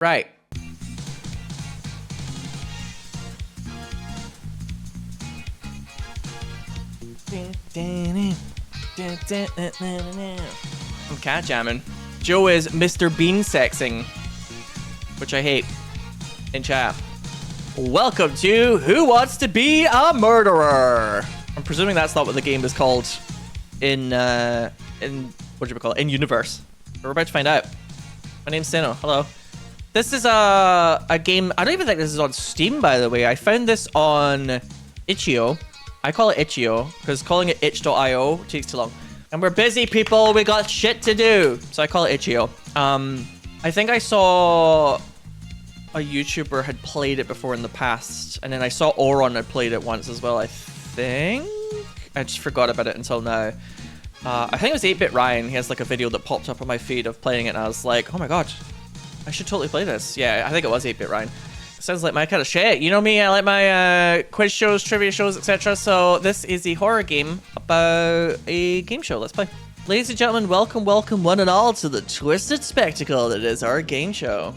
Right. I'm cat jamming. Joe is Mr. Bean sexing, which I hate, in chat. Welcome to Who Wants to Be a Murderer? I'm presuming that's not what the game is called in what do you call it? In universe. We're about to find out. My name's Sinow. Hello. This is a game. I don't even think this is on Steam, by the way. I found this on itch.io. I call it itch.io because calling it itch.io takes too long. And we're busy, people. We got shit to do. So I call it itch.io. I think I saw a YouTuber had played it before in the past. And then I saw Oron had played it once as well, I think. I just forgot about it until now. I think it was 8-Bit Ryan. He has like a video that popped up on my feed of playing it. And I was like, oh my god, I should totally play this. Yeah, I think it was 8-Bit Ryan. Sounds like my kind of shit. You know me, I like my quiz shows, trivia shows, etc. So this is a horror game about a game show. Let's play. Ladies and gentlemen, welcome one and all to the twisted spectacle that is our game show.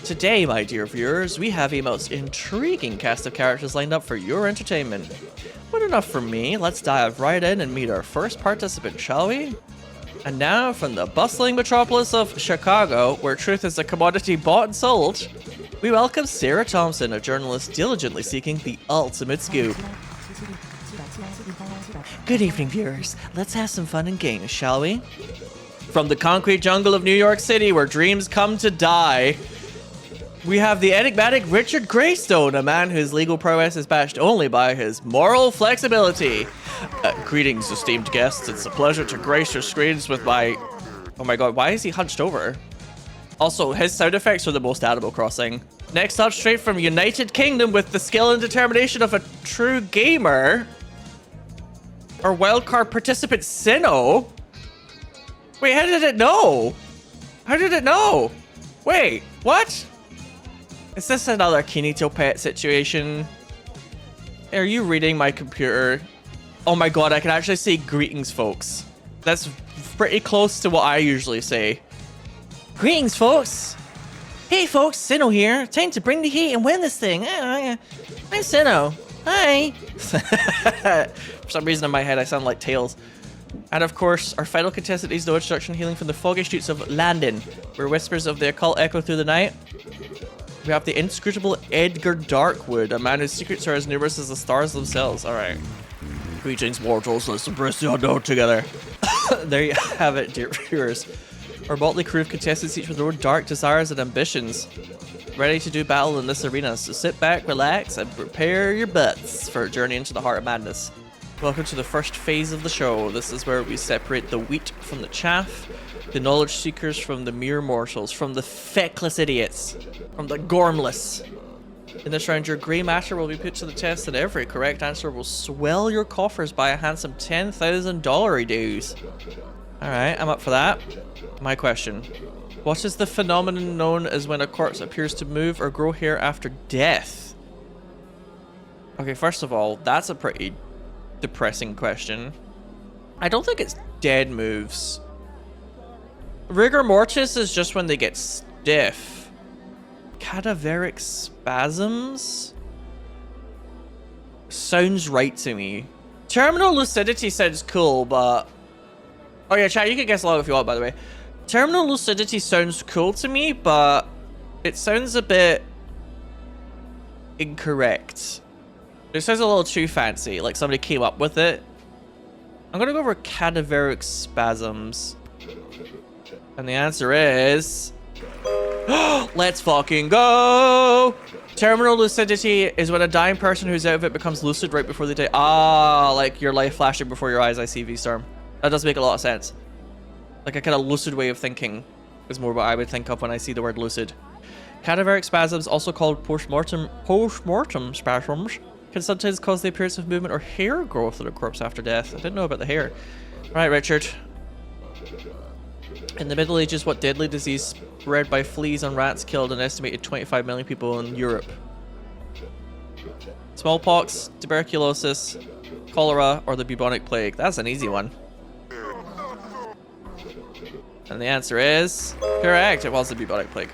Today, my dear viewers, we have a most intriguing cast of characters lined up for your entertainment. But enough from me, let's dive right in and meet our first participant, shall we? And now, from the bustling metropolis of Chicago, where truth is a commodity bought and sold, we welcome Sarah Thompson, a journalist diligently seeking the ultimate scoop. Good evening, viewers. Let's have some fun and games, shall we? From the concrete jungle of New York City, where dreams come to die, we have the enigmatic Richard Greystone, a man whose legal prowess is matched only by his moral flexibility. Greetings, esteemed guests. It's a pleasure to grace your screens with my... Oh my god, why is he hunched over? Also, his sound effects are the most Animal Crossing. Next up, straight from United Kingdom with the skill and determination of a true gamer, our wildcard participant, Sinow. Wait, how did it know? How did it know? Wait, what? Is this another Kinito pet situation? Are you reading my computer? Oh my god, I can actually say greetings, folks. That's pretty close to what I usually say. Greetings, folks. Hey, folks, Sinow here. Time to bring the heat and win this thing. I'm Sinow. Hi. For some reason in my head, I sound like Tails. And of course, our final contestant needs no introduction, hailing from the foggy streets of London, where whispers of the occult echo through the night. We have the inscrutable Edgar Darkwood, a man whose secrets are as numerous as the stars themselves. All right. Greetings, mortals. Let's embrace the unknown together. There you have it, dear viewers. Our motley crew of contestants, each with their own dark desires and ambitions, ready to do battle in this arena. So sit back, relax, and prepare your butts for a journey into the heart of madness. Welcome to the first phase of the show. This is where we separate the wheat from the chaff, the knowledge seekers from the mere mortals, from the feckless idiots, from the gormless. In this round, your grey matter will be put to the test, and every correct answer will swell your coffers by a handsome $10,000 dues. Alright, I'm up for that. My question. What is the phenomenon known as when a corpse appears to move or grow hair after death? Okay, first of all, that's a pretty depressing question. I don't think it's dead moves. Rigor mortis is just when they get stiff. Cadaveric spasms? Sounds right to me. Terminal lucidity sounds cool, but... Oh yeah, chat, you can guess along if you want, by the way. Terminal lucidity sounds cool to me, but it sounds a bit incorrect. It sounds a little too fancy, like somebody came up with it. I'm gonna go over cadaveric spasms. And the answer is... Let's fucking go! Terminal lucidity is when a dying person who's out of it becomes lucid right before they die. Ah, like your life flashing before your eyes, I see, V-Storm. That does make a lot of sense. Like a kind of lucid way of thinking is more what I would think of when I see the word lucid. Cadaveric spasms, also called post-mortem spasms, can sometimes cause the appearance of movement or hair growth in a corpse after death. I didn't know about the hair. Right, Richard. In the Middle Ages, what deadly disease spread by fleas and rats killed an estimated 25 million people in Europe? Smallpox, tuberculosis, cholera, or the bubonic plague? That's an easy one. And the answer is correct. It was the bubonic plague.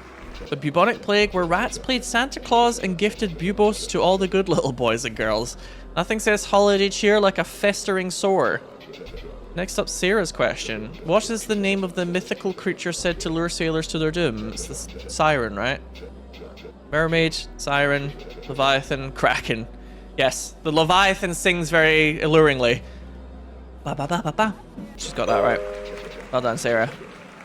The bubonic plague, where rats played Santa Claus and gifted bubos to all the good little boys and girls. Nothing says holiday cheer like a festering sore. Next up, Sarah's question. What is the name of the mythical creature said to lure sailors to their doom? It's the siren, right? Mermaid, siren, leviathan, kraken. Yes, the leviathan sings very alluringly. Ba ba ba ba ba. She's got that right. Well done, Sarah.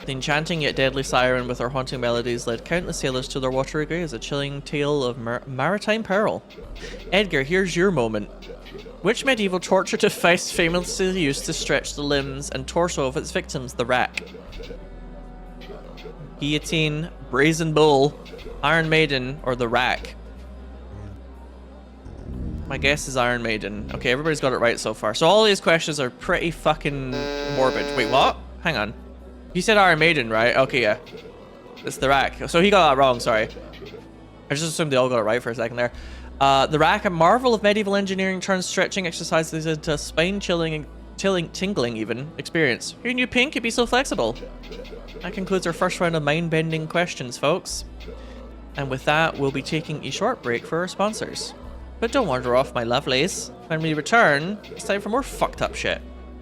The enchanting yet deadly siren with her haunting melodies led countless sailors to their watery graves, a chilling tale of maritime peril. Edgar, here's your moment. Which medieval torture device famously used to stretch the limbs and torso of its victims, the rack? Guillotine, brazen bull, Iron Maiden, or the rack? My guess is Iron Maiden. Okay, everybody's got it right so far. So all these questions are pretty fucking morbid. Wait, what? Hang on. You said Iron Maiden, right? Okay, yeah. It's the rack. So he got that wrong, sorry. I just assumed they all got it right for a second there. The rack, a marvel of medieval engineering, turns stretching exercises into spine-chilling and tingling even experience. Who knew Pink could be so flexible? That concludes our first round of mind-bending questions, folks. And with that, we'll be taking a short break for our sponsors. But don't wander off, my lovelies. When we return, it's time for more fucked up shit.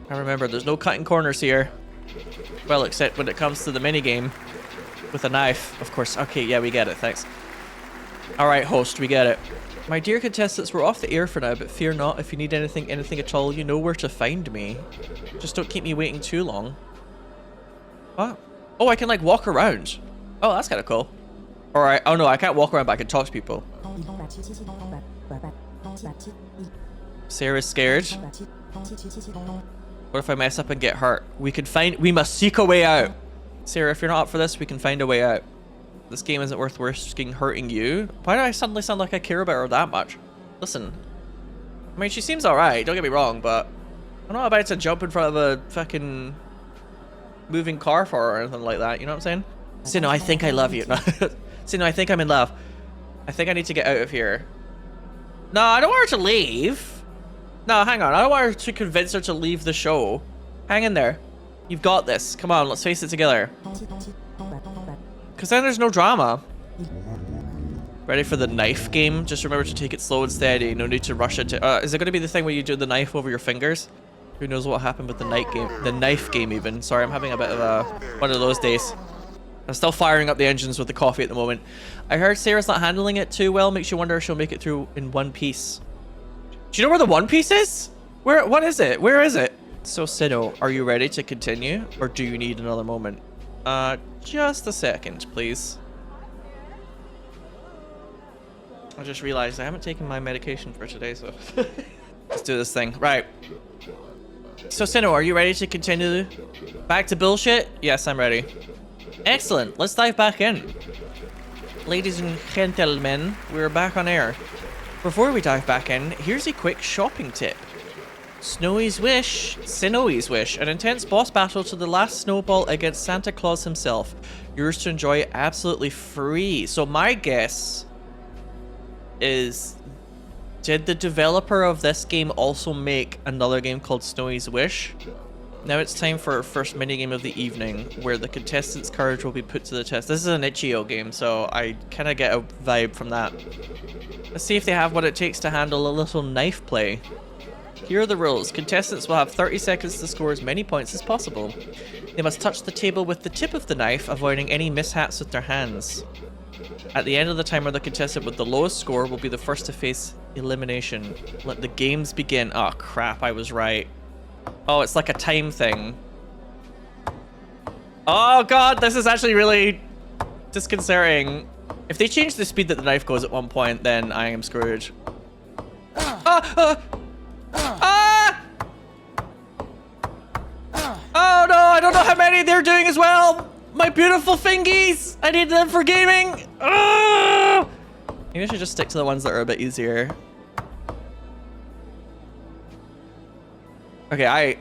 And remember, there's no cutting corners here. Well, except when it comes to the minigame. With a knife, of course. Okay, yeah, we get it, thanks. Alright, host, we get it. My dear contestants, we're off the air for now, but fear not. If you need anything at all, you know where to find me. Just don't keep me waiting too long. What? Oh, I can, like, walk around. Oh, that's kind of cool. Alright, oh no, I can't walk around, but I can talk to people. Sarah's scared. What if I mess up and get hurt? We must seek a way out. Sarah, if you're not up for this, we can find a way out. This game isn't worth risking hurting you. Why do I suddenly sound like I care about her that much? Listen. I mean, she seems alright, don't get me wrong, but I'm not about to jump in front of a fucking moving car for her or anything like that, you know what I'm saying? Sinow, I think I love you. Sinow, I think I'm in love. I think I need to get out of here. No, I don't want her to leave. No, hang on. I don't want her to convince her to leave the show. Hang in there. You've got this. Come on, let's face it together. Because then there's no drama. Ready for the knife game? Just remember to take it slow and steady. No need to rush it. Is it going to be the thing where you do the knife over your fingers? Who knows what happened with the knife game even. Sorry, I'm having a bit of one of those days. I'm still firing up the engines with the coffee at the moment. I heard Sarah's not handling it too well. Makes you wonder if she'll make it through in one piece. Do you know where the One Piece is? What is it? Where is it? So, Sinow, are you ready to continue? Or do you need another moment? Just a second, please. I just realized I haven't taken my medication for today, so... Let's do this thing. Right. So, Sinow, are you ready to continue? Back to bullshit? Yes, I'm ready. Excellent. Let's dive back in. Ladies and gentlemen, we're back on air. Before we dive back in, here's a quick shopping tip. Snowy's Wish, Sinowy's Wish, an intense boss battle to the last snowball against Santa Claus himself. Yours to enjoy absolutely free. So my guess is, did the developer of this game also make another game called Snowy's Wish? Now it's time for our first minigame of the evening, where the contestants' courage will be put to the test. This is an itch.io game, so I kind of get a vibe from that. Let's see if they have what it takes to handle a little knife play. Here are the rules. Contestants will have 30 seconds to score as many points as possible. They must touch the table with the tip of the knife, avoiding any mishaps with their hands. At the end of the timer, the contestant with the lowest score will be the first to face elimination. Let the games begin. Oh crap, I was right. Oh, it's like a time thing. Oh god, this is actually really disconcerting. If they change the speed that the knife goes at one point, then I am screwed. Oh no, I don't know how many they're doing as well. My beautiful fingies. I need them for gaming. Maybe I should just stick to the ones that are a bit easier. Okay,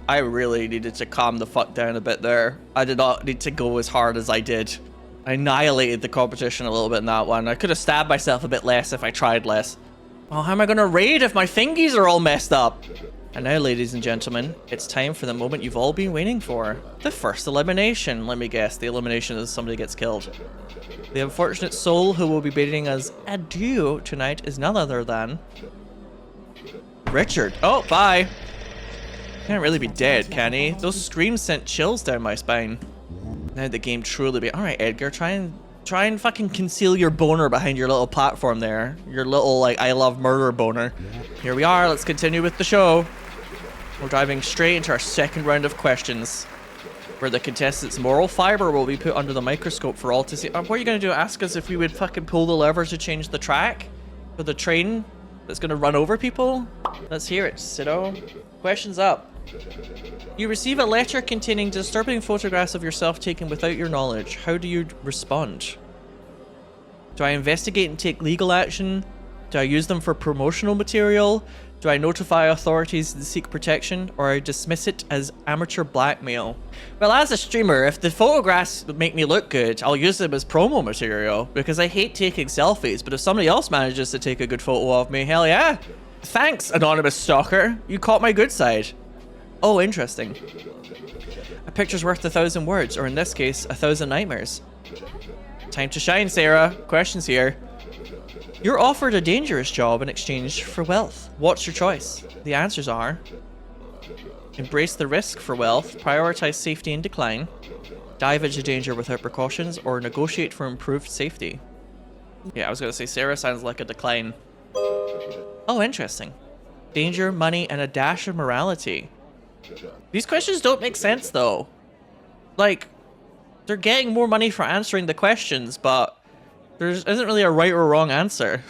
I really needed to calm the fuck down a bit there. I did not need to go as hard as I did. I annihilated the competition a little bit in that one. I could have stabbed myself a bit less if I tried less. Oh, how am I gonna raid if my fingies are all messed up? And now, ladies and gentlemen, it's time for the moment you've all been waiting for. The first elimination. Let me guess, the elimination is somebody gets killed. The unfortunate soul who will be bidding us adieu tonight is none other than Richard. Oh, bye. Can't really be dead, can he? Those screams sent chills down my spine. Now the game truly be. All right, Edgar, try and fucking conceal your boner behind your little platform there. Your little like I love murder boner. Here we are. Let's continue with the show. We're diving straight into our second round of questions, where the contestants' moral fiber will be put under the microscope for all to see. What are you gonna do? Ask us if we would fucking pull the levers to change the track for the train that's gonna run over people? Let's hear it, Sinow. Questions up. You receive a letter containing disturbing photographs of yourself taken without your knowledge. How do you respond? Do I investigate and take legal action? Do I use them for promotional material? Do I notify authorities and seek protection? Or I dismiss it as amateur blackmail? Well, as a streamer, if the photographs make me look good, I'll use them as promo material, because I hate taking selfies, but if somebody else manages to take a good photo of me, hell yeah. Thanks, anonymous stalker. You caught my good side. Oh, interesting. A picture's worth 1,000 words, or in this case, 1,000 nightmares. Time to shine, Sarah. Questions here. You're offered a dangerous job in exchange for wealth. What's your choice? The answers are: embrace the risk for wealth, prioritize safety and decline, dive into danger without precautions, or negotiate for improved safety. Yeah, I was gonna say Sarah sounds like a decline. Oh, interesting. Danger, money, and a dash of morality. These questions don't make sense though. Like, they're getting more money for answering the questions, but there isn't really a right or wrong answer.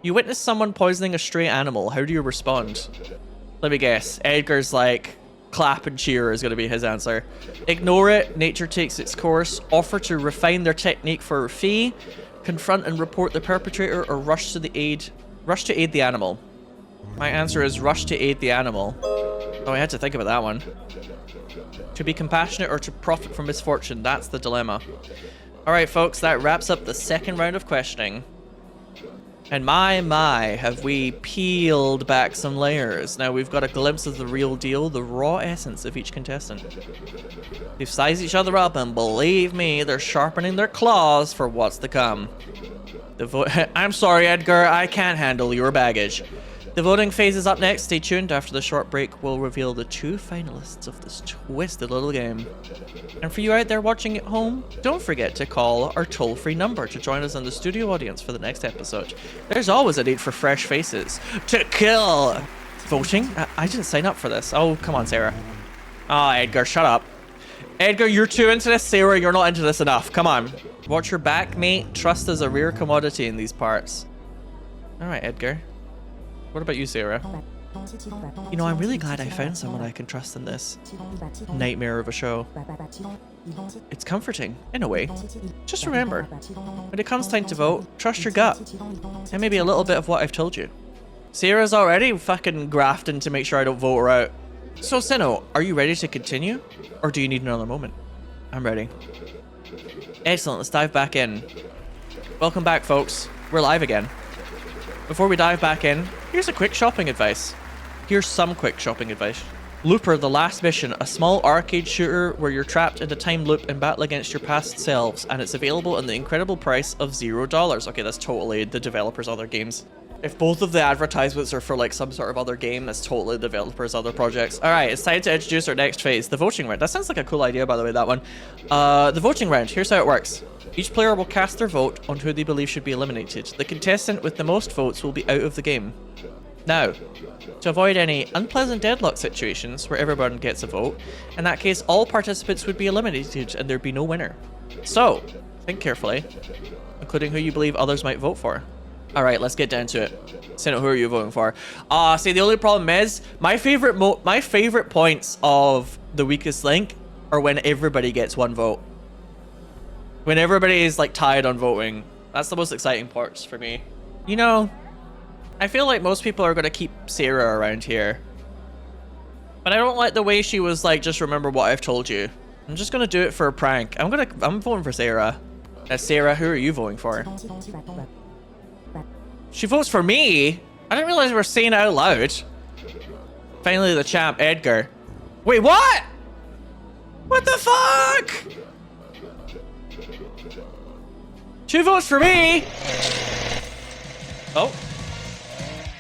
You witness someone poisoning a stray animal. How do you respond? Let me guess. Edgar's like, clap and cheer is going to be his answer. Ignore it. Nature takes its course. Offer to refine their technique for a fee. Confront and report the perpetrator, or rush to aid the animal. My answer is rush to aid the animal. Oh, I had to think about that one. To be compassionate or to profit from misfortune, that's the dilemma. Alright folks, that wraps up the second round of questioning. And my, have we peeled back some layers. Now we've got a glimpse of the real deal, the raw essence of each contestant. They've sized each other up, and believe me, they're sharpening their claws for what's to come. I'm sorry, Edgar, I can't handle your baggage. The voting phase is up next. Stay tuned. After the short break, we'll reveal the two finalists of this twisted little game. And for you out there watching at home, don't forget to call our toll-free number to join us in the studio audience for the next episode. There's always a need for fresh faces to kill. Voting? I didn't sign up for this. Oh, come on, Sarah. Oh, Edgar, shut up. Edgar, you're too into this. Sarah, you're not into this enough. Come on. Watch your back, mate. Trust is a rare commodity in these parts. All right, Edgar. What about you, Sarah? You know, I'm really glad I found someone I can trust in this nightmare of a show. It's comforting, in a way. Just remember, when it comes time to vote, trust your gut. And maybe a little bit of what I've told you. Sarah's already fucking grafting to make sure I don't vote her out. So, Sinow, are you ready to continue? Or do you need another moment? I'm ready. Excellent, let's dive back in. Welcome back, folks. We're live again. Before we dive back in, here's a quick shopping advice. Here's some quick shopping advice. Looper, the last mission, a small arcade shooter where you're trapped in a time loop and battle against your past selves, and it's available at the incredible price of $0. Okay, that's totally the developer's other games. If both of the advertisements are for like some sort of other game, that's totally the developer's other projects. Alright, it's time to introduce our next phase, the voting round. That sounds like a cool idea, by the way, that one. The voting round, here's how it works. Each player will cast their vote on who they believe should be eliminated. The contestant with the most votes will be out of the game. Now, to avoid any unpleasant deadlock situations where everyone gets a vote, in that case all participants would be eliminated and there'd be no winner. So, think carefully, including who you believe others might vote for. Alright, let's get down to it. Sinow, who are you voting for? See, the only problem is, my favorite points of the weakest link are when everybody gets one vote. When everybody is like tied on voting, that's the most exciting parts for me. You know, I feel like most people are gonna keep Sarah around here. But I don't like the way she was like, just remember what I've told you. I'm just gonna do it for a prank. I'm voting for Sarah. Sarah, who are you voting for? She votes for me? I didn't realize we were saying it out loud. Finally, the champ, Edgar. Wait, what? What the fuck? 2 votes for me. Oh.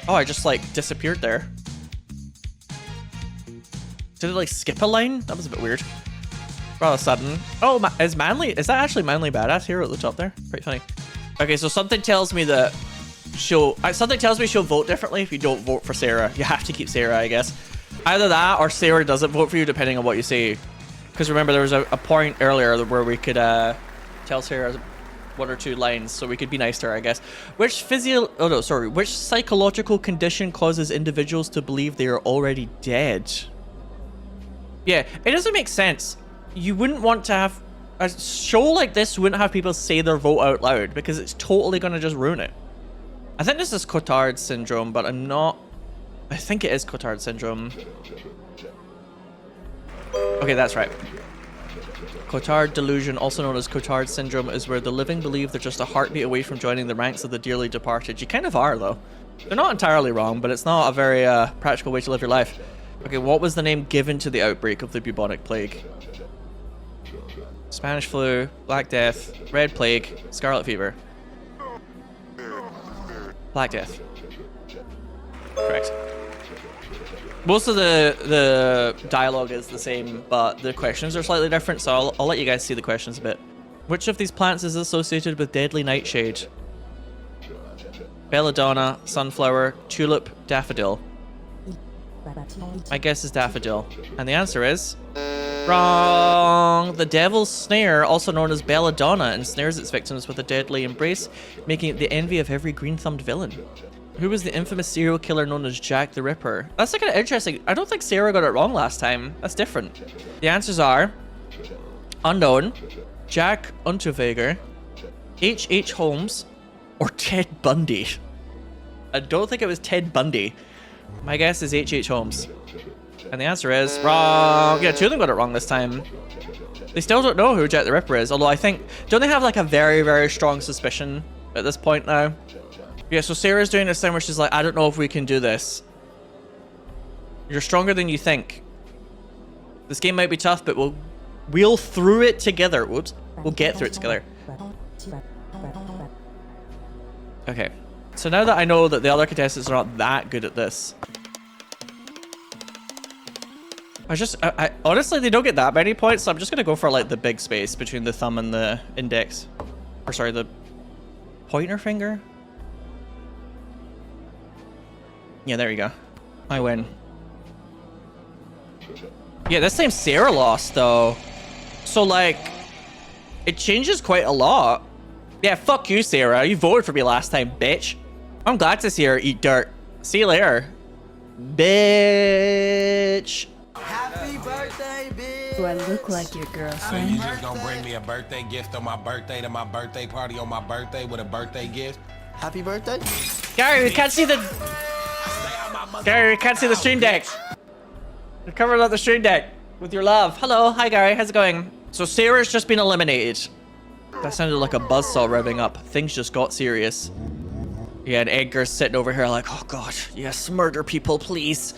Oh, I just like disappeared there. Did it like skip a line? That was a bit weird. Rather sudden. Oh, is that actually Manly Badass here at the top there? Pretty funny. Okay, so something tells me that she'll vote differently if you don't vote for Sarah. You have to keep Sarah, I guess. Either that or Sarah doesn't vote for you depending on what you say. Because remember, there was a point earlier where we could tell Sarah 1 or 2 lines, so we could be nice to her, I guess. Which psychological condition causes individuals to believe they are already dead? Yeah, it doesn't make sense. You wouldn't want to have a show like this. Wouldn't have people say their vote out loud because it's totally gonna just ruin it. I think this is Cotard syndrome, but I'm not. I think it is Cotard syndrome. Okay, that's right. Cotard delusion, also known as Cotard syndrome, is where the living believe they're just a heartbeat away from joining the ranks of the dearly departed. You kind of are, though. They're not entirely wrong, but it's not a very practical way to live your life. Okay, what was the name given to the outbreak of the bubonic plague? Spanish flu, Black Death, Red Plague, Scarlet Fever. Black Death. Correct. Most of the dialogue is the same, but the questions are slightly different, so I'll let you guys see the questions a bit. Which of these plants is associated with deadly nightshade? Belladonna, sunflower, tulip, daffodil. My guess is daffodil. And the answer is... wrong! The devil's snare, also known as belladonna, ensnares its victims with a deadly embrace, making it the envy of every green-thumbed villain. Who was the infamous serial killer known as Jack the Ripper? That's kind of interesting. I don't think Sarah got it wrong last time. That's different. The answers are... unknown, Jack Unterweger, H.H. Holmes, or Ted Bundy. I don't think it was Ted Bundy. My guess is H.H. Holmes. And the answer is wrong. Yeah, 2 of them got it wrong this time. They still don't know who Jack the Ripper is, although I think... don't they have like a very, very strong suspicion at this point now? Yeah, so Sarah's doing this thing where she's like, I don't know if we can do this. You're stronger than you think. This game might be tough, but we'll through it together. Whoops. We'll get through it together. Okay. So now that I know that the other contestants are not that good at this, I honestly, they don't get that many points, so I'm just gonna go for like the big space between the thumb and the index. Or sorry, the pointer finger? Yeah, there you go. I win. Yeah, this time Sarah lost, though. So, like, it changes quite a lot. Yeah, fuck you, Sarah. You voted for me last time, bitch. I'm glad to see her eat dirt. See you later. Bitch. Happy birthday, bitch. Do I look like your girlfriend? You just gonna bring me a birthday gift on my birthday to my birthday party on my birthday with a birthday gift? Happy birthday. Gary, we can't see the... Gary, we can't see the stream deck. You're covering up the stream deck with your love. Hello. Hi, Gary. How's it going? So Sarah's just been eliminated. That sounded like a buzzsaw revving up. Things just got serious. Yeah, and Edgar's sitting over here like, oh god, yes, murder people, please.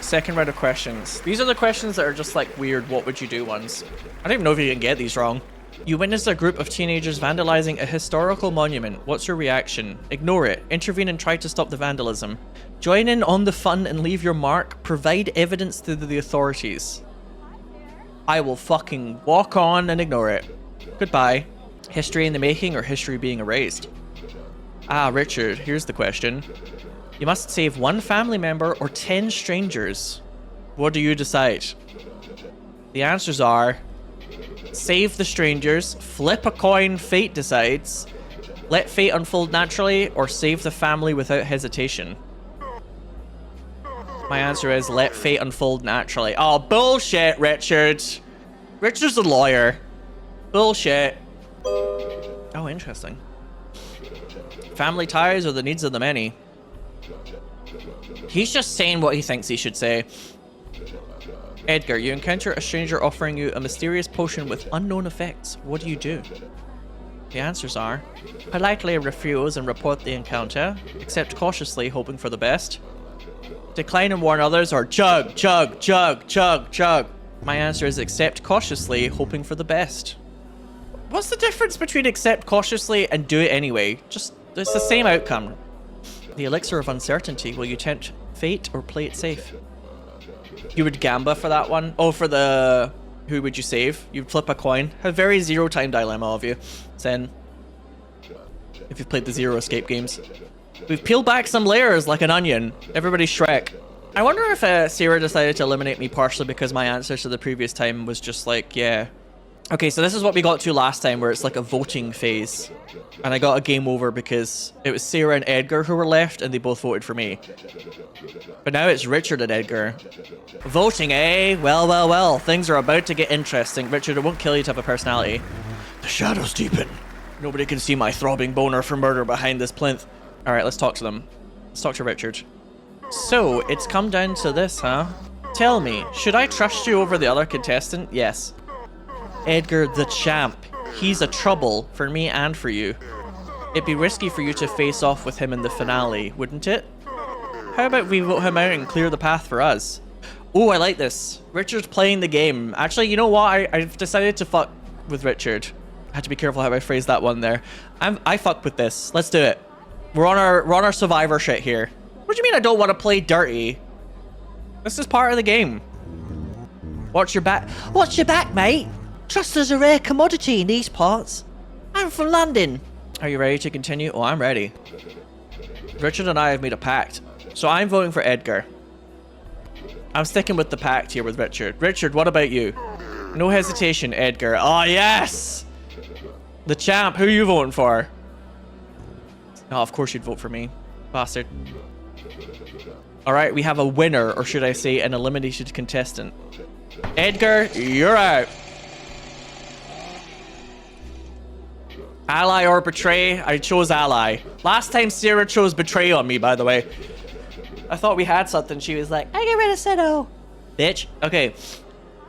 Second round of questions. These are the questions that are just like weird, what would you do ones. I don't even know if you can get these wrong. You witnessed a group of teenagers vandalizing a historical monument. What's your reaction? Ignore it. Intervene and try to stop the vandalism. Join in on the fun and leave your mark. Provide evidence to the authorities. I will fucking walk on and ignore it. Goodbye. History in the making or history being erased? Ah, Richard, here's the question. You must save 1 family member or 10 strangers. What do you decide? The answers are... save the strangers, flip a coin, fate decides, let fate unfold naturally, or save the family without hesitation. My answer is let fate unfold naturally. Oh, bullshit, Richard. Richard's a lawyer. Bullshit. Oh, interesting. Family ties or the needs of the many. He's just saying what he thinks he should say. Edgar, you encounter a stranger offering you a mysterious potion with unknown effects. What do you do? The answers are... politely refuse and report the encounter. Accept cautiously, hoping for the best. Decline and warn others, or chug, chug, chug, chug, chug. My answer is accept cautiously, hoping for the best. What's the difference between accept cautiously and do it anyway? Just, it's the same outcome. The elixir of uncertainty. Will you tempt fate or play it safe? You would gamba for that one. Oh, for the... Who would you save? You'd flip a coin. A very zero time dilemma of you, Sen. If you've played the Zero Escape games. We've peeled back some layers like an onion. Everybody's Shrek. I wonder if Sarah decided to eliminate me partially because my answer to the previous time was just like, yeah. Okay, so this is what we got to last time, where it's like a voting phase. And I got a game over because it was Sarah and Edgar who were left, and they both voted for me. But now it's Richard and Edgar. Voting, eh? Well, well, well. Things are about to get interesting. Richard, it won't kill you to have a personality. The shadows deepen. Nobody can see my throbbing boner for murder behind this plinth. Alright, let's talk to them. Let's talk to Richard. So, it's come down to this, huh? Tell me, should I trust you over the other contestant? Yes. Edgar the champ. He's a trouble for me and for you. It'd be risky for you to face off with him in the finale, wouldn't it? How about we vote him out and clear the path for us? Oh, I like this. Richard's playing the game. Actually, you know what? I've decided to fuck with Richard. I had to be careful how I phrased that one there. I fuck with this. Let's do it. We're on our survivor shit here. What do you mean I don't want to play dirty? This is part of the game. Watch your back. Watch your back, mate. Trust is a rare commodity in these parts. I'm from London. Are you ready to continue? Oh, I'm ready. Richard and I have made a pact. So I'm voting for Edgar. I'm sticking with the pact here with Richard. Richard, what about you? No hesitation, Edgar. Oh, yes! The champ. Who are you voting for? Oh, of course you'd vote for me. Bastard. Alright, we have a winner, or should I say an eliminated contestant. Edgar, you're out. Ally or betray? I chose ally. Last time Sarah chose betray on me, by the way. I thought we had something. She was like, I get rid of Sinow. Bitch. Okay.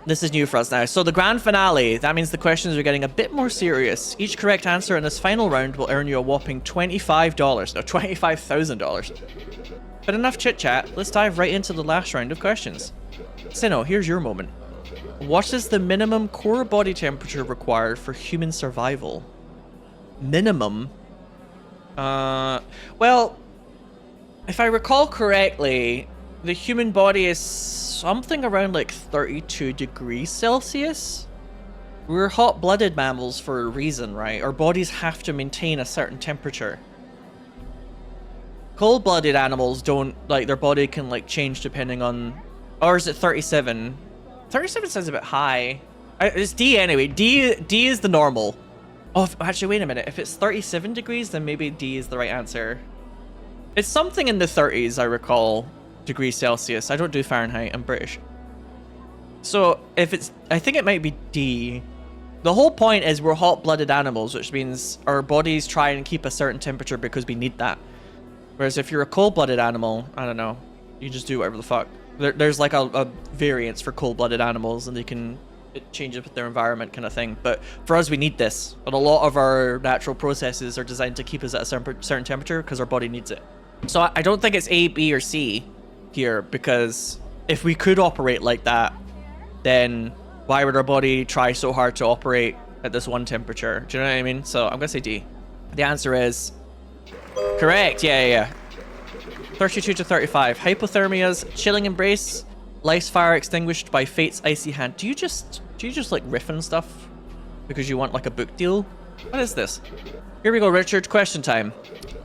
This is new for us now. So the grand finale, that means the questions are getting a bit more serious. Each correct answer in this final round will earn you a whopping $25. No, $25,000. But enough chit chat. Let's dive right into the last round of questions. Sinow, here's your moment. What is the minimum core body temperature required for human survival? Minimum? Well, if I recall correctly, the human body is something around like 32 degrees Celsius. We're hot-blooded mammals for a reason, right? Our bodies have to maintain a certain temperature. Cold-blooded animals don't, like, their body can like change depending on, or is it 37? 37 sounds a bit high. It's D anyway. D is the normal. Oh, actually, wait a minute. If it's 37 degrees, then maybe D is the right answer. It's something in the 30s, I recall, degrees Celsius. I don't do Fahrenheit. I'm British. So if it's, I think it might be D. The whole point is we're hot-blooded animals, which means our bodies try and keep a certain temperature because we need that. Whereas if you're a cold-blooded animal, I don't know, you just do whatever the fuck. There's like a variance for cold-blooded animals, and it changes with their environment kind of thing. But for us, we need this. And a lot of our natural processes are designed to keep us at a certain temperature because our body needs it. So I don't think it's A, B, or C here, because if we could operate like that, then why would our body try so hard to operate at this one temperature? Do you know what I mean? So I'm going to say D. The answer is correct. Yeah. 32 to 35. Hypothermia's chilling embrace. Life's fire extinguished by fate's icy hand. Do you just like riff and stuff because you want like a book deal? What is this? Here we go, Richard. Question time.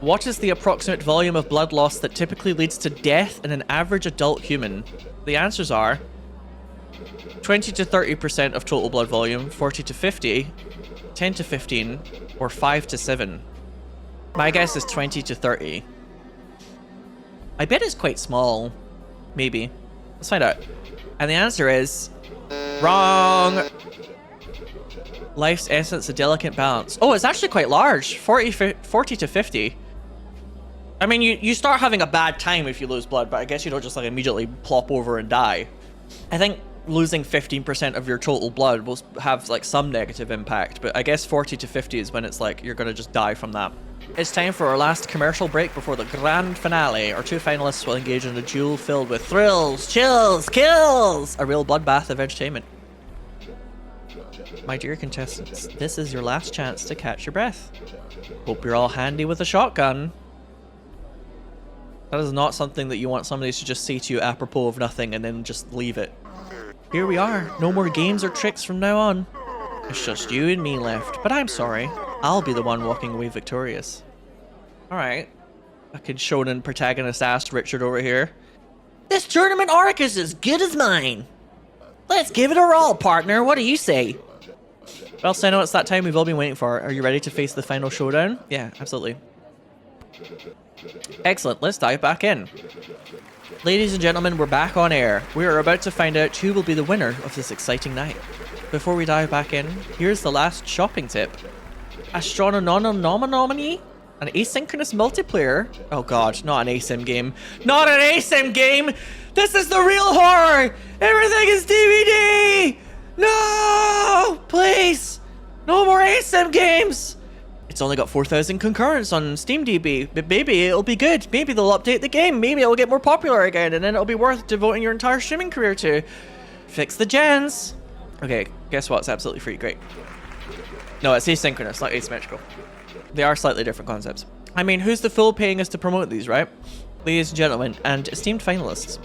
What is the approximate volume of blood loss that typically leads to death in an average adult human? The answers are 20 to 30% of total blood volume, 40 to 50, 10 to 15, or 5 to 7. My guess is 20 to 30. I bet it's quite small. Maybe. Let's find out. And the answer is wrong. Life's essence, a delicate balance. Oh, it's actually quite large. 40 to 50. I mean, you start having a bad time if you lose blood, but I guess you don't just like immediately plop over and die. I think losing 15% of your total blood will have like some negative impact, but I guess 40 to 50 is when it's like you're gonna just die from that. It's time for our last commercial break before the grand finale. Our two finalists will engage in a duel filled with thrills, chills, kills, a real bloodbath of entertainment. My dear contestants, this is your last chance to catch your breath. Hope you're all handy with a shotgun. That is not something that you want somebody to just say to you apropos of nothing and then just leave it. Here we are. No more games or tricks from now on. It's just you and me left, but I'm sorry. I'll be the one walking away victorious. Alright. Fucking shonen protagonist ass Richard over here. This tournament arc is as good as mine. Let's give it a roll, partner. What do you say? Well, Sinow, it's that time we've all been waiting for. Are you ready to face the final showdown? Yeah, absolutely. Excellent. Let's dive back in. Ladies and gentlemen, we're back on air. We are about to find out who will be the winner of this exciting night. Before we dive back in, here's the last shopping tip. Astronomy? An asynchronous multiplayer? Oh god, not an ASIM game. Not an ASIM game! This is the real horror! Everything is DVD! No! Please! No more ASIM games! It's only got 4,000 concurrents on SteamDB, but maybe it'll be good. Maybe they'll update the game. Maybe it'll get more popular again, and then it'll be worth devoting your entire streaming career to. Fix the gens. Okay, guess what? It's absolutely free. Great. No, it's asynchronous, not asymmetrical. They are slightly different concepts. I mean, who's the fool paying us to promote these, right? Ladies and gentlemen, and esteemed finalists.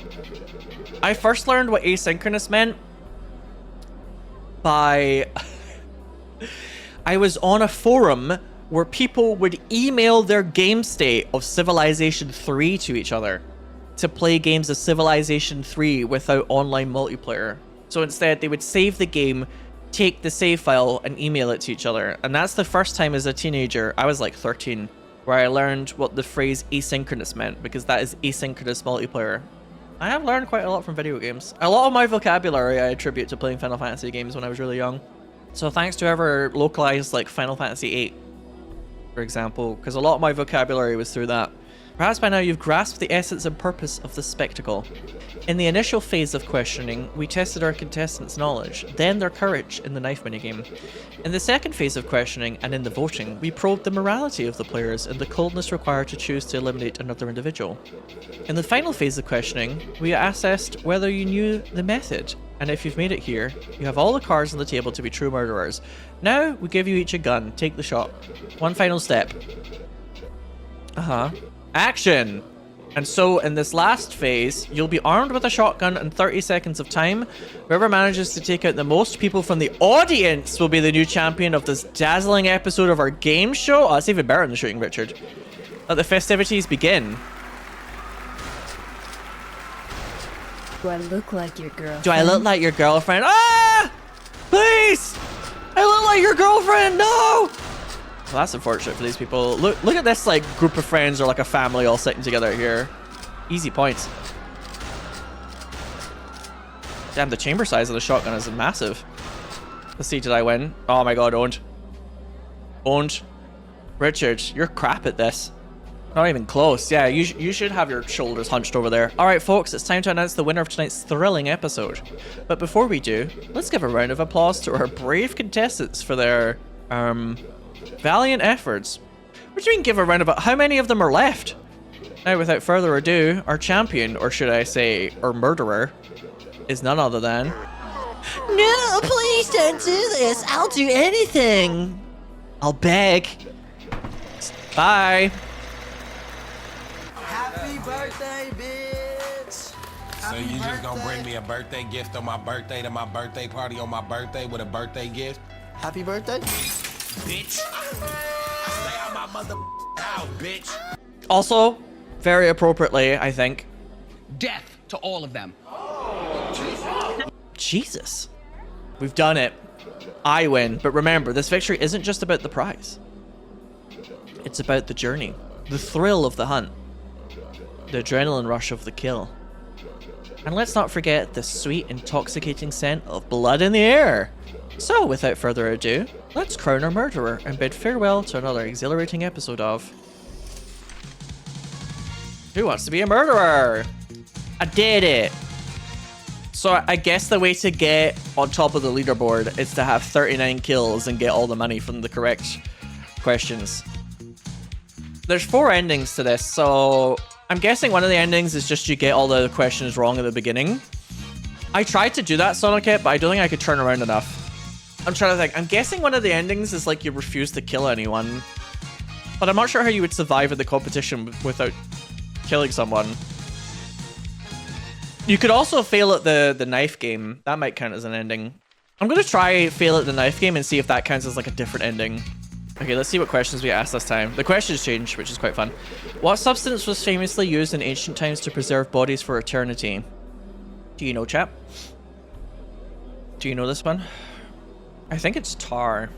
I first learned what asynchronous meant by... I was on a forum where people would email their game state of Civilization 3 to each other to play games of Civilization 3 without online multiplayer. So instead, they would save the game, take the save file, and email it to each other. And that's the first time as a teenager, I was like 13, where I learned what the phrase asynchronous meant, because that is asynchronous multiplayer. I have learned quite a lot from video games. A lot of my vocabulary I attribute to playing Final Fantasy games when I was really young. So thanks to whoever localized like Final Fantasy VIII, for example, because a lot of my vocabulary was through that. Perhaps by now you've grasped the essence and purpose of the spectacle. In the initial phase of questioning, we tested our contestants' knowledge, then their courage in the knife minigame. In the second phase of questioning, and in the voting, we probed the morality of the players and the coldness required to choose to eliminate another individual. In the final phase of questioning, we assessed whether you knew the method, and if you've made it here, you have all the cards on the table to be true murderers. Now, we give you each a gun. Take the shot. One final step. Action! And so, in this last phase, you'll be armed with a shotgun in 30 seconds of time. Whoever manages to take out the most people from the audience will be the new champion of this dazzling episode of our game show. Oh, it's even better than the shooting, Richard. Let the festivities begin. Do I look like your girlfriend? Do I look like your girlfriend? Ah! Please! I look like your girlfriend! No! Well, that's unfortunate for these people. Look at this like group of friends or like a family all sitting together here. Easy points. Damn, the chamber size of the shotgun is massive. Let's see, did I win? Oh my god, owned. Owned. Richard, you're crap at this. Not even close. Yeah, you should have your shoulders hunched over there. Alright folks, it's time to announce the winner of tonight's thrilling episode. But before we do, let's give a round of applause to our brave contestants for their, valiant efforts. What do you mean give a round of... How many of them are left? Now, without further ado, our champion, or should I say, our murderer, is none other than... No, please don't do this. I'll do anything. I'll beg. Bye. Happy birthday, bitch! So you just gonna bring me a birthday gift on my birthday to my birthday party on my birthday with a birthday gift? Happy birthday? Bitch! Stay out my mother house, bitch! Also, very appropriately, I think. Death to all of them. Jesus. We've done it. I win. But remember, this victory isn't just about the prize. It's about the journey. The thrill of the hunt. The adrenaline rush of the kill. And let's not forget the sweet, intoxicating scent of blood in the air. So, without further ado, let's crown our murderer and bid farewell to another exhilarating episode of... Who Wants to Be a Murderer? I did it! So I guess the way to get on top of the leaderboard is to have 39 kills and get all the money from the correct questions. There's 4 endings to this, so I'm guessing one of the endings is just you get all the questions wrong at the beginning. I tried to do that, Sonokit, but I don't think I could turn around enough. I'm trying to think. I'm guessing one of the endings is like you refuse to kill anyone. But I'm not sure how you would survive in the competition without killing someone. You could also fail at the knife game. That might count as an ending. I'm going to try fail at the knife game and see if that counts as like a different ending. Okay, let's see what questions we asked this time. The questions changed, which is quite fun. What substance was famously used in ancient times to preserve bodies for eternity? Do you know, chap? Do you know this one? I think it's tar.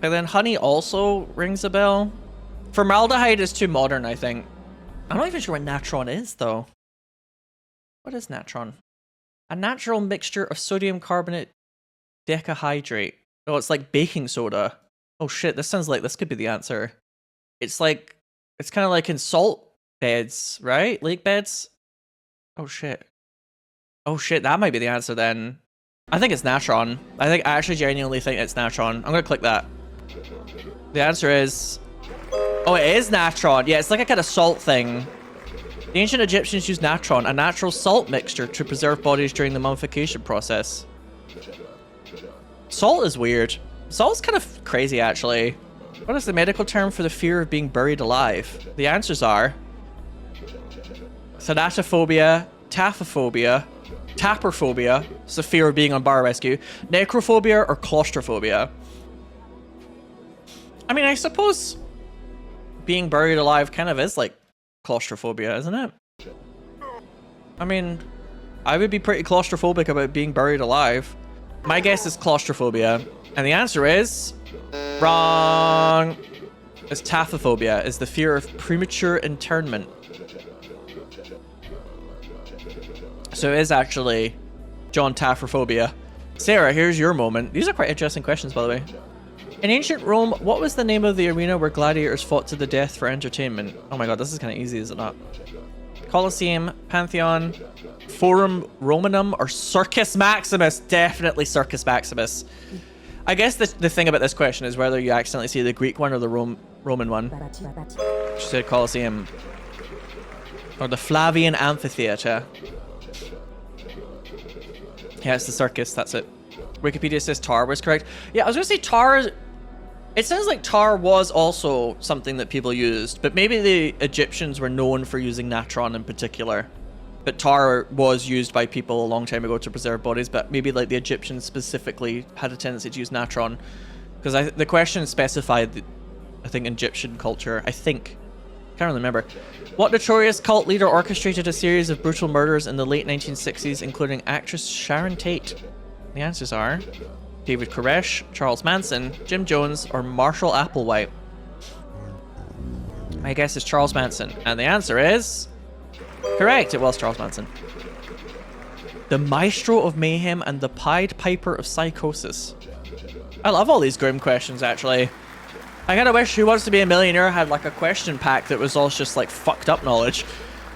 And then honey also rings a bell. Formaldehyde is too modern, I think. I'm not even sure what natron is, though. What is natron? A natural mixture of sodium carbonate decahydrate. Oh, it's like baking soda. Oh shit, this sounds like this could be the answer. It's like, it's kind of like in salt beds, right? Lake beds? Oh shit. Oh shit, that might be the answer then. I think it's natron. I actually genuinely think it's natron. I'm gonna click that. The answer is... Oh, it is natron. Yeah, it's like a kind of salt thing. The ancient Egyptians used natron, a natural salt mixture, to preserve bodies during the mummification process. Salt is weird. Salt's kind of crazy, actually. What is the medical term for the fear of being buried alive? The answers are... thanatophobia, taphophobia, taperphobia, it's the fear of being on bar rescue, necrophobia, or claustrophobia. I mean, I suppose being buried alive kind of is like claustrophobia, isn't it? I mean, I would be pretty claustrophobic about being buried alive. My guess is claustrophobia. And the answer is... wrong. It's taphophobia, is the fear of premature internment. So it is actually John Taphophobia. Sarah, here's your moment. These are quite interesting questions, by the way. In ancient Rome, what was the name of the arena where gladiators fought to the death for entertainment? Oh my god, this is kind of easy, is it not? Colosseum, Pantheon, Forum Romanum, or Circus Maximus? Definitely Circus Maximus. I guess the thing about this question is whether you accidentally see the Greek one or the Roman one. She said Colosseum. Or the Flavian Amphitheatre. Yeah, it's the circus, that's it. Wikipedia says tar was correct. Yeah, I was going to say tar... It sounds like tar was also something that people used, but maybe the Egyptians were known for using natron in particular. But tar was used by people a long time ago to preserve bodies, but maybe like the Egyptians specifically had a tendency to use natron. Because the question specified, I think, Egyptian culture. I think. Can't really remember. What notorious cult leader orchestrated a series of brutal murders in the late 1960s, including actress Sharon Tate? The answers are David Koresh, Charles Manson, Jim Jones, or Marshall Applewhite. My guess is Charles Manson. And the answer is... correct, it was Charles Manson. The Maestro of Mayhem and the Pied Piper of Psychosis. I love all these grim questions, actually. I kinda wish Who Wants to Be a Millionaire had like a question pack that was all just like fucked up knowledge.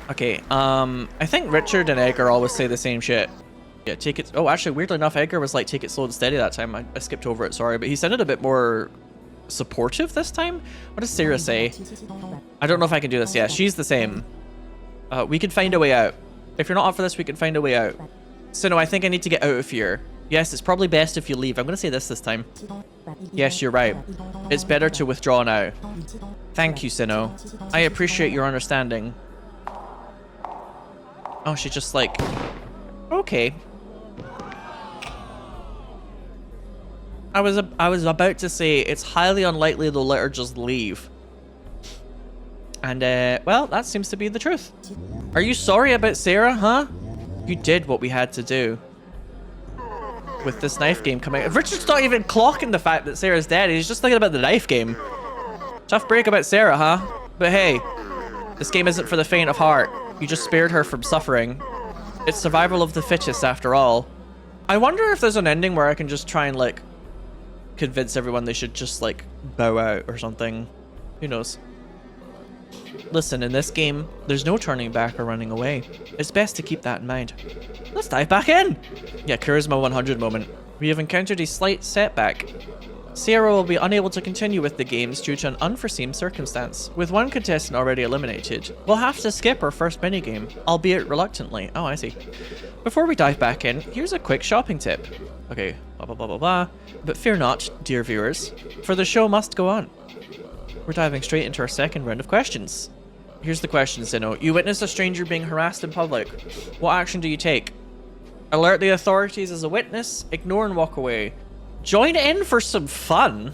Okay, I think Richard and Edgar always say the same shit. Yeah, take it... Oh, actually, weirdly enough, Edgar was like, take it slow and steady that time. I skipped over it, sorry. But he sounded a bit more supportive this time. What does Sarah say? I don't know if I can do this. Yeah, she's the same. We can find a way out. If you're not up for this, we can find a way out. Sinow, I think I need to get out of here. Yes, it's probably best if you leave. I'm going to say this time. Yes, you're right. It's better to withdraw now. Thank you, Sinow. I appreciate your understanding. Oh, she's just like... okay. I was about to say it's highly unlikely they'll let her just leave. And, well, that seems to be the truth. Are you sorry about Sarah, huh? You did what we had to do. With this knife game coming out. Richard's not even clocking the fact that Sarah's dead. He's just thinking about the knife game. Tough break about Sarah, huh? But hey, this game isn't for the faint of heart. You just spared her from suffering. It's survival of the fittest, after all. I wonder if there's an ending where I can just try and, like, convince everyone they should just, like, bow out or something. Who knows? Listen, in this game, there's no turning back or running away. It's best to keep that in mind. Let's dive back in! Yeah, Charisma 100 moment. We have encountered a slight setback. Sarah will be unable to continue with the games due to an unforeseen circumstance. With one contestant already eliminated, we'll have to skip our first minigame, albeit reluctantly. Oh, I see. Before we dive back in, here's a quick shopping tip. Okay, Blah, blah, blah, blah, blah. But fear not, dear viewers, for the show must go on. We're diving straight into our second round of questions. Here's the question, Sinow. You witness a stranger being harassed in public. What action do you take? Alert the authorities as a witness, ignore and walk away. Join in for some fun?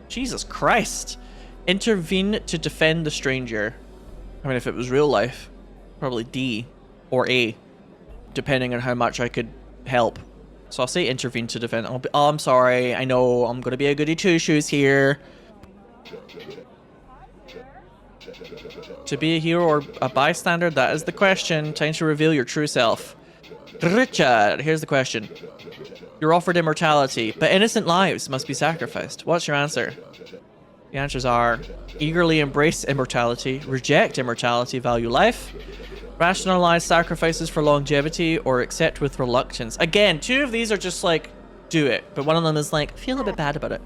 Jesus Christ. Intervene to defend the stranger. I mean, if it was real life, probably D or A, depending on how much I could help. So I'll say intervene to defend. Oh, I'm sorry. I know I'm going to be a goody two-shoes here. To be a hero or a bystander, that is the question. Time to reveal your true self. Richard, here's the question. You're offered immortality, but innocent lives must be sacrificed. What's your answer? The answers are eagerly embrace immortality, reject immortality, value life, rationalize sacrifices for longevity, or accept with reluctance. Again, two of these are just like, do it. But one of them is like, feel a bit bad about it.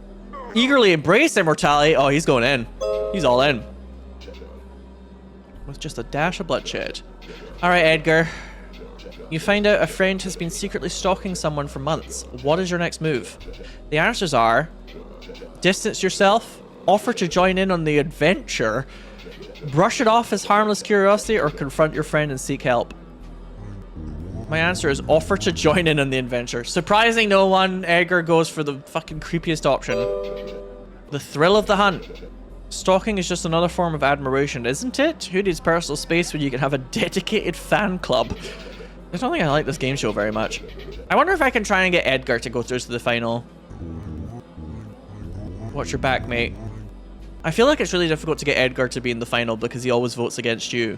Eagerly embrace immortality. Oh, he's going in. He's all in. With just a dash of bloodshed. Alright, Edgar. You find out a friend has been secretly stalking someone for months. What is your next move? The answers are distance yourself, offer to join in on the adventure, brush it off as harmless curiosity, or confront your friend and seek help. My answer is offer to join in on the adventure. Surprising no one, Edgar goes for the fucking creepiest option. The thrill of the hunt. Stalking is just another form of admiration, isn't it? Who needs personal space when you can have a dedicated fan club? I don't think I like this game show very much. I wonder if I can try and get Edgar to go through to the final. Watch your back, mate. I feel like it's really difficult to get Edgar to be in the final because he always votes against you.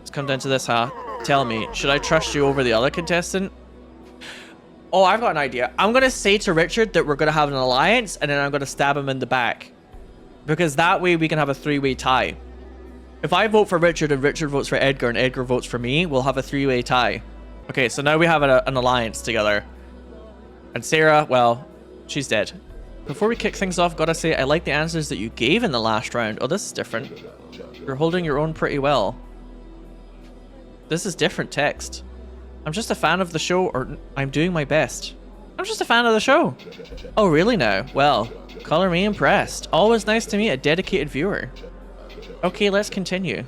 It's come down to this, huh? Tell me, should I trust you over the other contestant? Oh, I've got an idea. I'm going to say to Richard that we're going to have an alliance, and then I'm going to stab him in the back. Because that way we can have a three-way tie. If I vote for Richard and Richard votes for Edgar and Edgar votes for me, we'll have a three-way tie. Okay, so now we have an alliance together. And Sarah, well, she's dead. Before we kick things off, gotta say, I like the answers that you gave in the last round. Oh, this is different. You're holding your own pretty well. This is different text. I'm just a fan of the show, or I'm doing my best. I'm just a fan of the show. Oh, really now? Well, color me impressed. Always nice to meet a dedicated viewer. Okay, let's continue.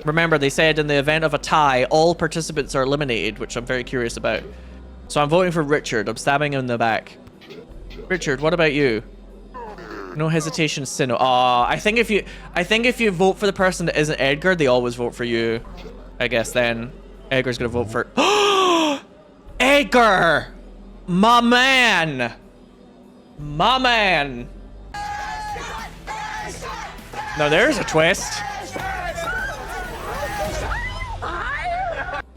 Remember, they said in the event of a tie, all participants are eliminated, which I'm very curious about. So I'm voting for Richard. I'm stabbing him in the back. Richard, what about you? No hesitation, Sinow. Aw, I think if you vote for the person that isn't Edgar, they always vote for you. I guess then Edgar's gonna vote for Edgar! My man! My man! Now there's a twist.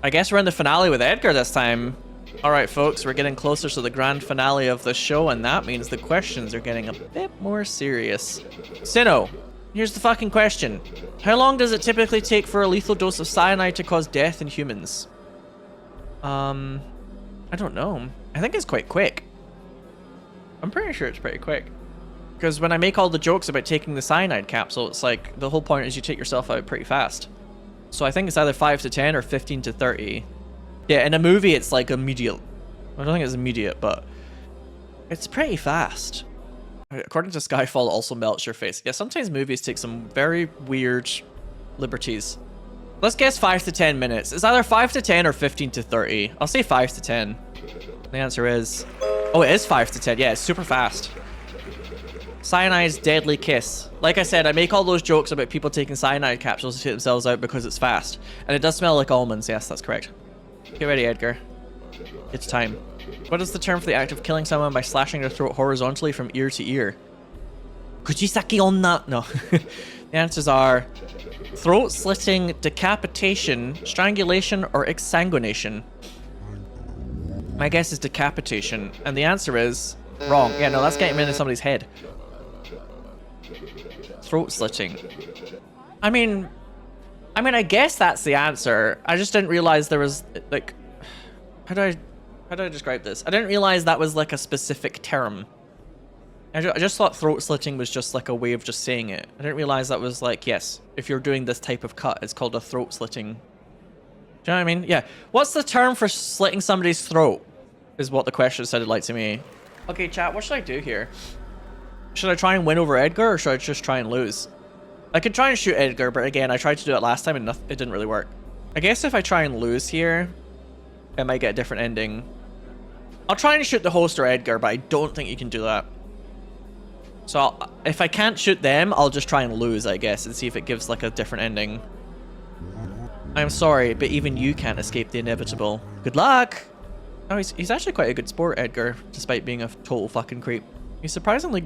I guess we're in the finale with Edgar this time. Alright folks, we're getting closer to the grand finale of the show, and that means the questions are getting a bit more serious. Sinow, here's the fucking question. How long does it typically take for a lethal dose of cyanide to cause death in humans? I don't know. I think it's quite quick. I'm pretty sure it's pretty quick. Because when I make all the jokes about taking the cyanide capsule, it's like, the whole point is you take yourself out pretty fast. So I think it's either 5 to 10 or 15 to 30. Yeah, in a movie, it's like immediate. I don't think it's immediate, but it's pretty fast. According to Skyfall, it also melts your face. Yeah, sometimes movies take some very weird liberties. Let's guess 5 to 10 minutes. It's either 5 to 10 or 15 to 30. I'll say 5 to 10. The answer is... Oh, it is 5 to 10. Yeah, it's super fast. Cyanide's deadly kiss. Like I said, I make all those jokes about people taking cyanide capsules to take themselves out because it's fast. And it does smell like almonds. Yes, that's correct. Get ready, Edgar. It's time. What is the term for the act of killing someone by slashing their throat horizontally from ear to ear? Kujisaki onna. No. The answers are throat slitting, decapitation, strangulation, or exsanguination. My guess is decapitation. And the answer is wrong. Yeah, no, that's getting into somebody's head. Throat slitting. I mean, I guess that's the answer. I just didn't realize there was, like, how do I describe this? I didn't realize that was like a specific term. I just thought throat slitting was just like a way of just saying it. I didn't realize that was like, yes, if you're doing this type of cut, it's called a throat slitting. Do you know what I mean? Yeah. What's the term for slitting somebody's throat? Is what the question sounded like to me. Okay, chat, what should I do here? Should I try and win over Edgar, or should I just try and lose? I could try and shoot Edgar, but again, I tried to do it last time and it didn't really work. I guess if I try and lose here, I might get a different ending. I'll try and shoot the host or Edgar, but I don't think you can do that. So if I can't shoot them, I'll just try and lose, I guess, and see if it gives like a different ending. I'm sorry, but even you can't escape the inevitable. Good luck! Oh, he's actually quite a good sport, Edgar, despite being a total fucking creep. He's surprisingly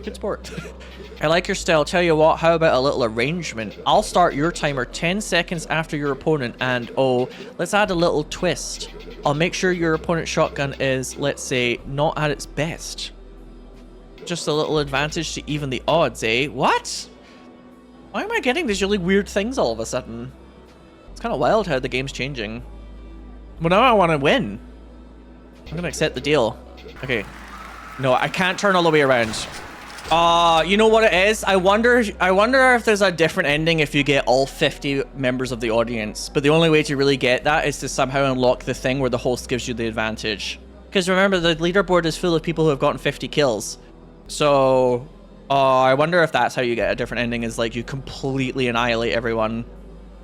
good sport. I like your style. Tell you what, how about a little arrangement? I'll start your timer 10 seconds after your opponent, and oh, let's add a little twist. I'll make sure your opponent's shotgun is, let's say, not at its best. Just a little advantage to even the odds, eh? What? Why am I getting these really weird things all of a sudden? It's kind of wild how the game's changing. Well, now I want to win. I'm gonna accept the deal. Okay. No, I can't turn all the way around. You know what it is? I wonder if there's a different ending if you get all 50 members of the audience. But the only way to really get that is to somehow unlock the thing where the host gives you the advantage. Because remember, the leaderboard is full of people who have gotten 50 kills. So, I wonder if that's how you get a different ending, is like you completely annihilate everyone.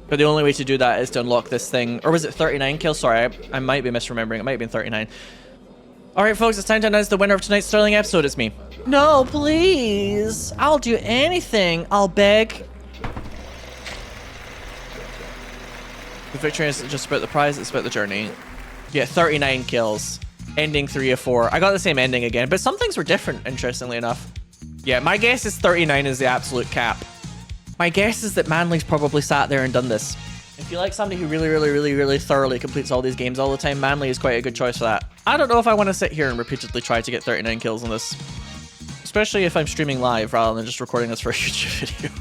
But the only way to do that is to unlock this thing. Or was it 39 kills? Sorry, I might be misremembering. It might have been 39. Alright, folks, it's time to announce the winner of tonight's Sterling episode. It's me. No, please. I'll do anything. I'll beg. The victory is just about the prize. It's about the journey. Yeah, 39 kills. Ending 3 of 4. I got the same ending again, but some things were different, interestingly enough. Yeah, my guess is 39 is the absolute cap. My guess is that Manly's probably sat there and done this. If you like somebody who really thoroughly completes all these games all the time, Manly is quite a good choice for that. I don't know if I want to sit here and repeatedly try to get 39 kills on this. Especially if I'm streaming live rather than just recording this for a YouTube video.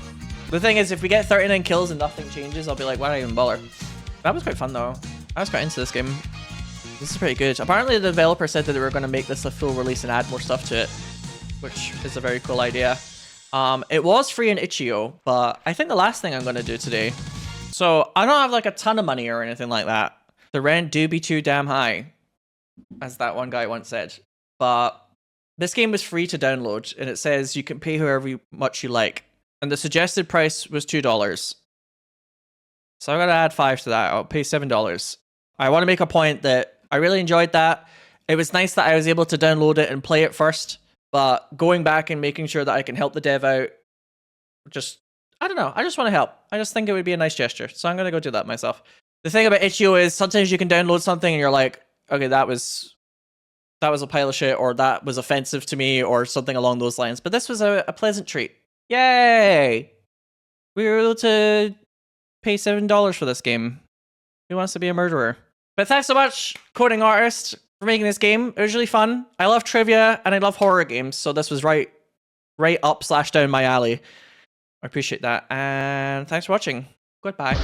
The thing is, if we get 39 kills and nothing changes, I'll be like, why not even bother? That was quite fun though. I was quite into this game. This is pretty good. Apparently the developer said that they were going to make this a full release and add more stuff to it, which is a very cool idea. It was free in itch.io, but I think the last thing I'm going to do today... So, I don't have like a ton of money or anything like that. The rent do be too damn high, as that one guy once said. But this game was free to download, and it says you can pay however much you like. And the suggested price was $2. So I'm going to add 5 to that. I'll pay $7. I want to make a point that I really enjoyed that. It was nice that I was able to download it and play it first. But going back and making sure that I can help the dev out, just... I don't know. I just want to help. I just think it would be a nice gesture. So I'm going to go do that myself. The thing about itch.io is sometimes you can download something and you're like, okay, that was a pile of shit, or that was offensive to me, or something along those lines. But this was a pleasant treat. Yay! We were able to pay $7 for this game. Who wants to be a murderer? But thanks so much, Coding Artist, for making this game. It was really fun. I love trivia and I love horror games, so this was right up / down my alley. I appreciate that, and thanks for watching. Goodbye.